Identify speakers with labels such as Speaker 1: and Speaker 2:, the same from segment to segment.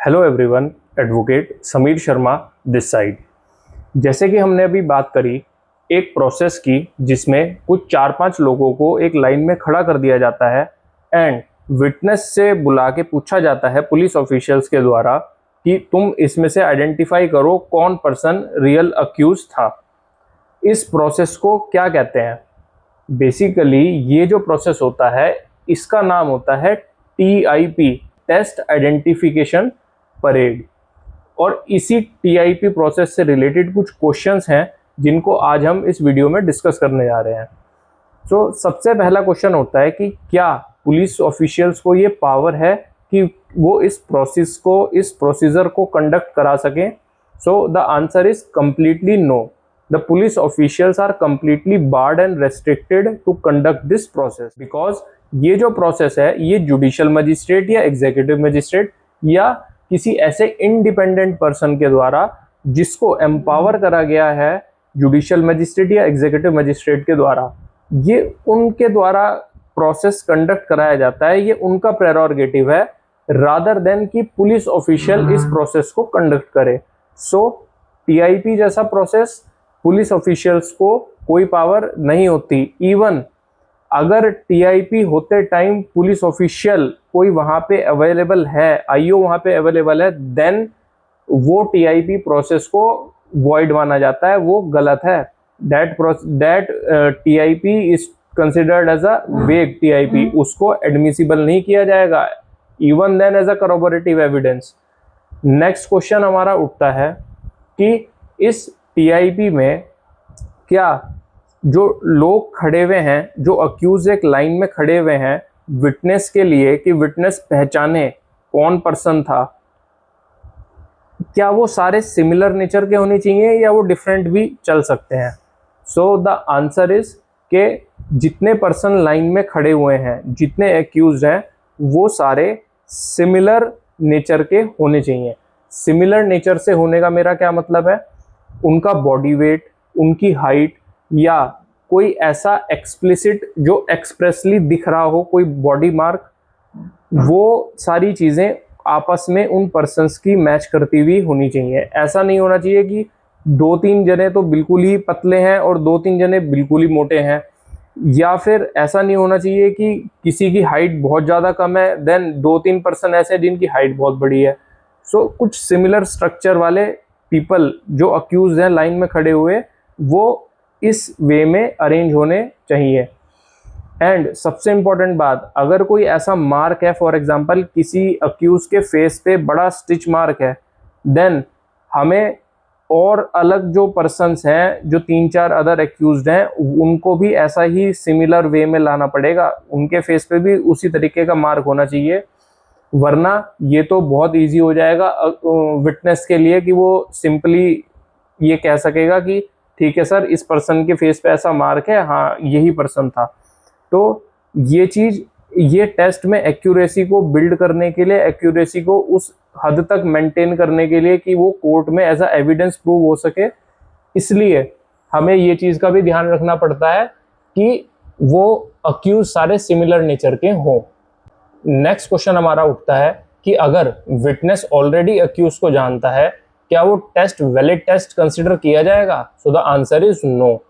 Speaker 1: Hello everyone, advocate Sameer Sharma this side. जैसे कि हमने अभी बात करी एक प्रोसेस की जिसमें कुछ 4-5 लोगों को एक लाइन में खड़ा कर दिया जाता है एंड विटनेस से बुला के पूछा जाता है पुलिस ऑफिशियल्स के द्वारा कि तुम इसमें से आइडेंटिफाई करो कौन पर्सन रियल अक्यूज था। इस प्रोसेस को क्या कहते हैं? बेसिकली ये जो प्रोसेस होता है इसका नाम होता है TIP, टेस्ट आइडेंटिफिकेशन परेड। और इसी TIP प्रोसेस से रिलेटेड कुछ क्वेश्चंस हैं जिनको आज हम इस वीडियो में डिस्कस करने जा रहे हैं। तो सबसे पहला क्वेश्चन होता है कि क्या पुलिस ऑफिशियल्स को ये पावर है कि वो इस प्रोसीजर को कंडक्ट करा सकें? So the answer is completely no. The police officials are completely barred and restricted to conduct this process because ये जो प्रोसेस है ये जुडिशियल मजिस्ट्रेट या एग्जीक्यूटिव मजिस्ट्रेट या किसी ऐसे इंडिपेंडेंट पर्सन के द्वारा जिसको एम्पावर करा गया है जुडिशियल मजिस्ट्रेट या एग्जीक्यूटिव मजिस्ट्रेट के द्वारा, ये उनके द्वारा प्रोसेस कंडक्ट कराया जाता है। ये उनका प्रेरोगेटिव है रादर देन कि पुलिस ऑफिशियल इस प्रोसेस को कंडक्ट करे। सो TIP जैसा प्रोसेस पुलिस ऑफिशियल्स को कोई पावर नहीं होती। इवन अगर TIP होते टाइम पुलिस ऑफिशियल कोई वहां पे अवेलेबल है, IO वहां पे अवेलेबल है, देन वो TIP प्रोसेस को वॉइड माना जाता है, वो गलत है। That TIP is considered as a vague TIP, उसको एडमिसिबल नहीं किया जाएगा even then as a corroborative evidence. Next question हमारा उठता है कि इस TIP में क्या जो लोग खड़े हुए हैं, जो अक्यूज एक लाइन में खड़े हुए हैं विटनेस के लिए कि विटनेस पहचाने कौन पर्सन था, क्या वो सारे सिमिलर नेचर के होने चाहिए या वो डिफरेंट भी चल सकते हैं? सो द आंसर इज के जितने पर्सन लाइन में खड़े हुए हैं, जितने अक्यूज हैं, वो सारे सिमिलर नेचर के होने चाहिए। सिमिलर नेचर से होने का मेरा क्या मतलब है? उनका बॉडी वेट, उनकी हाइट या कोई ऐसा एक्सप्लिसिट जो एक्सप्रेसली दिख रहा हो, कोई बॉडी मार्क, वो सारी चीज़ें आपस में उन पर्सन्स की मैच करती हुई होनी चाहिए। ऐसा नहीं होना चाहिए कि 2-3 जने तो बिल्कुल ही पतले हैं और 2-3 जने बिल्कुल ही मोटे हैं, या फिर ऐसा नहीं होना चाहिए कि किसी की हाइट बहुत ज़्यादा कम है देन 2-3 पर्सन ऐसे हैं जिनकी हाइट बहुत बड़ी है। सो कुछ सिमिलर स्ट्रक्चर वाले पीपल जो अक्यूज हैं लाइन में खड़े हुए, वो इस वे में अरेंज होने चाहिए। एंड सबसे इंपॉर्टेंट बात, अगर कोई ऐसा मार्क है, फॉर एग्जांपल किसी अक्यूज के फेस पे बड़ा स्टिच मार्क है, देन हमें और अलग जो पर्सन्स हैं, जो 3-4 अदर एक्यूज्ड हैं, उनको भी ऐसा ही सिमिलर वे में लाना पड़ेगा। उनके फेस पे भी उसी तरीके का मार्क होना चाहिए, वरना ये तो बहुत इजी हो जाएगा विटनेस के लिए कि वो सिंपली ये कह सकेगा कि ठीक है सर, इस पर्सन के फेस पे ऐसा मार्क है, हाँ यही पर्सन था। तो ये चीज़, ये टेस्ट में एक्यूरेसी को बिल्ड करने के लिए, एक्यूरेसी को उस हद तक मेंटेन करने के लिए कि वो कोर्ट में एज अ एविडेंस प्रूव हो सके, इसलिए हमें ये चीज़ का भी ध्यान रखना पड़ता है कि वो अक्यूज सारे सिमिलर नेचर के हों। नेक्स्ट क्वेश्चन हमारा उठता है कि अगर विटनेस ऑलरेडी अक्यूज को जानता है, क्या वो टेस्ट वैलिड टेस्ट कंसिडर किया जाएगा? So the answer is no.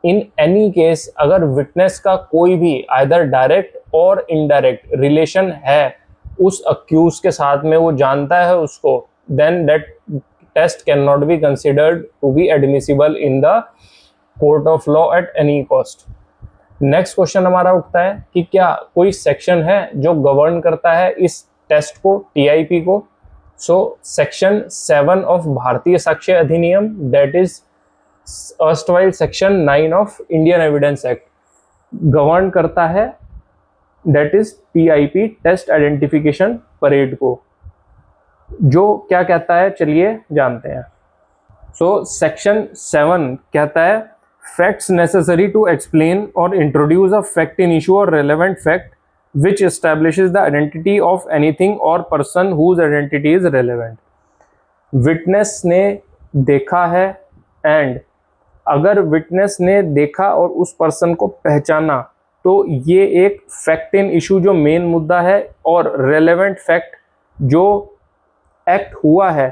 Speaker 1: In any case अगर विटनेस का कोई भी आइदर डायरेक्ट और इनडायरेक्ट रिलेशन है उस अक्यूज के साथ में, वो जानता है उसको, then that test can not be considered to be admissible in the court of law at any cost. Next question हमारा उठता है कि क्या कोई सेक्शन है जो गवर्न करता है इस टेस्ट को, TIP को? So section 7 of Bharatiya Sakshya Adhiniyam, that is erstwhile section 9 of Indian evidence act, govern करता है that is TIP, test identification parade को। जो क्या कहता है चलिए जानते हैं। सो सेक्शन 7 कहता है facts necessary to explain or introduce a fact in issue or relevant fact which establishes the identity of anything or person whose identity is relevant। Witness ने देखा है एंड अगर विटनेस ने देखा और उस पर्सन को पहचाना तो ये एक फैक्ट इन इशू जो मेन मुद्दा है और रेलेवेंट फैक्ट जो एक्ट हुआ है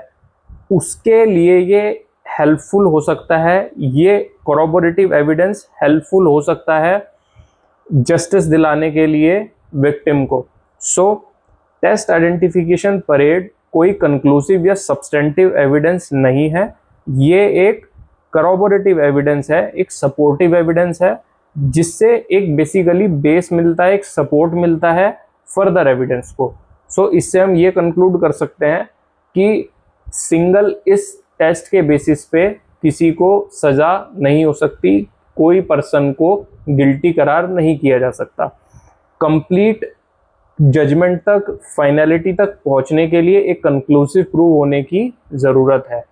Speaker 1: उसके लिए ये हेल्पफुल हो सकता है, ये कॉरोबोरेटिव एविडेंस हेल्पफुल हो सकता है जस्टिस दिलाने के लिए विक्टिम को। सो टेस्ट आइडेंटिफिकेशन परेड कोई कंक्लूसिव या सब्सटेंटिव एविडेंस नहीं है, ये एक कॉरोबोरेटिव एविडेंस है, एक सपोर्टिव एविडेंस है, जिससे एक बेसिकली बेस मिलता है, एक सपोर्ट मिलता है फर्दर एविडेंस को। सो इससे हम ये कंक्लूड कर सकते हैं कि सिंगल इस टेस्ट के बेसिस पे किसी को सजा नहीं हो सकती, कोई पर्सन को गिल्टी करार नहीं किया जा सकता। कंप्लीट जजमेंट तक, फाइनलिटी तक पहुंचने के लिए एक कंक्लूसिव प्रूव होने की ज़रूरत है।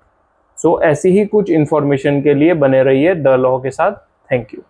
Speaker 1: सो ऐसी ही कुछ इन्फॉर्मेशन के लिए बने रहिए द लॉ के साथ। Thank you.